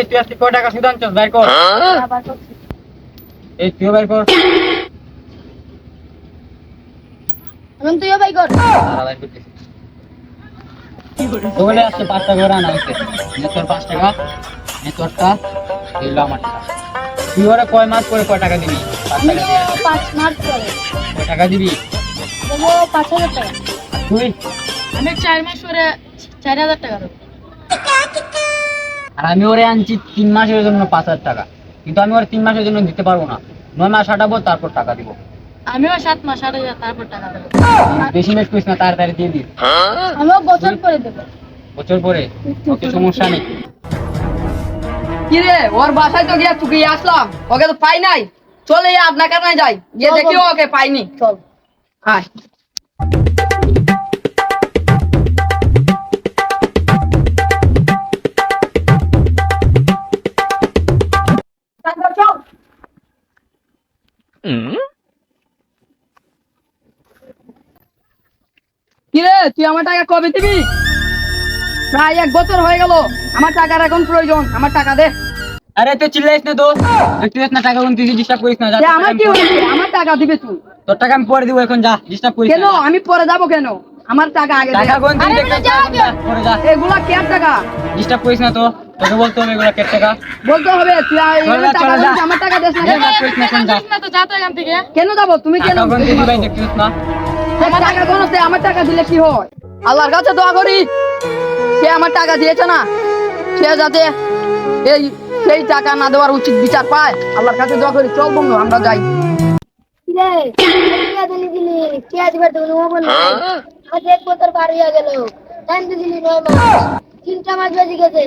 তুই আজকে কয় টাকা সুদ আনছস বাইর কর। এই তুইও বাইর কর। এখন তুইও বাই কর। তারা বাইর করতেছি। তোলে আজকে 5 টাকা করে আনা হইছে। নে তোর 5 টাকা, নে তোরটা, এই হলো আমার টাকা। তুই ওরে কয় মাস করে কয় টাকা দিবি? 5 টাকা দিয়ে। 5 মাস পরে কয় টাকা দিবি? দেবো 5000 টাকা। তুই? আমি 4 মাস পরে 4000 টাকা দেবো। আর আমি ওরে আনছি 3 মাসের জন্য 5000 টাকা। কিন্তু আমি ওরে 3 মাসের জন্য দিতে পারবো না। 9 মাস হাঁটাবো তারপর টাকা দিব। আমিও 7 মাস 8000 তারপর টাকা দেবো। বেশি মেশ করিস না, তাড়াতাড়ি দিয়ে দিস। আমিও বছর পরে দেবো। বছর পরে ওকে সমস্যা নেই। কি রে ওর বাসায় তো গিয়ে চুকিয়ে আসলাম, ওকে তো পাই নাই। চলে আপনার কাছে যাই, গিয়ে দেখি ওকে পাইনি। চল। হ্যাঁ কি রে তুই আমার টাকা কবে দিবি? প্রায় 1 বছর হয়ে গেল, আমার টাকার এখন প্রয়োজন, আমার টাকা দে। আরে তুই চিল্লাইস না দোস্ত, দেখছিস না টাকা গুনতে ডিস্টার্ব করিস না। যা, এ আমার কি হয়েছে? আমার টাকা দিবে তুই? তোর টাকা আমি পরে দিব, এখন যা, ডিস্টার্ব করিস কেন না। আমি পরে যাবো কেন? আমার টাকা আগে দে। টাকা গুনতে দেখছিস না, এখন যা, পরে যা। এগুলা কে টাকা? ডিস্টার্ব করিস না তো, তোকে বলতে হবে এগুলা কেটে টাকা। বলতে হবে তুই চলে যা, টাকা চলে যা। দিস, আমার টাকা দেস না কেন? ডিস্টার্ব করিস না, এখন যা। না তো যা তো এখান থেকে। কেন যাবো? তুমি কেন? টাকা গুনতে দিবাই দেখছিস না। আমার টাকা কোন আছে? আমার টাকা দিলে কি হয়? আল্লাহর কাছে দোয়া করি সে আমার টাকা দিয়েছে না, সে যাতে এই সেই টাকা না দেওয়ার উচিত বিচার পায়। আল্লাহর কাছে দোয়া করি। চল বন্ধু আমরা যাই। রে কে দিলি কে দিবে তুমি ও বল আজ 1 বছর পার হয়ে গেল। টাইম দিলি 9 মাস 3টা মাস বেজে গেছে।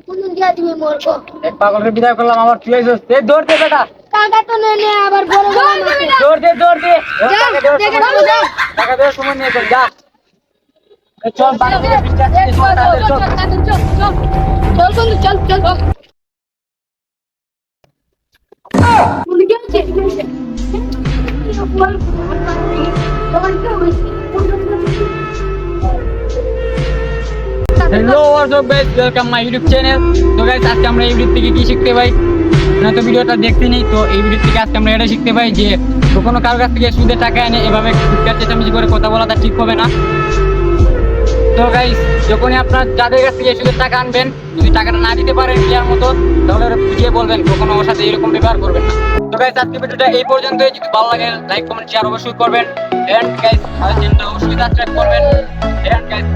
কোনদিন কে দিবি মরকো? এক পাগলকে বিদায় করলাম, আবার তুই আইছস। এই দৌড় দে বেটা, টাকা তো নে আবার বড় বড় মাছ। দৌড় দে, দৌড় দে। ওর যা, টাকা দেওয়ার দেখে সময় নাও, নেই। যা। টাকা দেওয়ার সময় নিয়ে চল, যা। এই চল, বাড়ি থেকে ডিস্টার্ব করিস না, তাড়াতাড়ি চল। চল বন্ধু চল চল বন্ধু কি হচ্ছে? Hello WhatsApp guys, welcome my YouTube channel. তো গাইস আজকে আমরা এই ভিডিও থেকে কি শিখতে পাই? না তো ভিডিওটা দেখতেনি, তো এই ভিডিও থেকে আজকে আমরা এটা শিখতে পাই যে কখনো কারোর কাছ থেকে সুদে টাকা এনে এভাবে চিৎকার চেঁচামেচি করে কথা বলাটা ঠিক হবে না। তো গাইস যখনই আপনার যাদের কাছ থেকে সুদের টাকা আনবেন, যদি টাকাটা না দিতে পারেন ক্লিয়ার মতো, তাহলে ওরা বুঝিয়ে বলবেন, কখনো ওর সাথে এরকম ব্যবহার করবেন না। তো গাইস আজকে ভিডিওটা এই পর্যন্তই। যদি ভালো লাগে লাইক কমেন্ট শেয়ার অবশ্যই করবেন। এন্ড গাইস আমাদের চ্যানেলটা অবশ্যই সাবস্ক্রাইব করবেন। And guys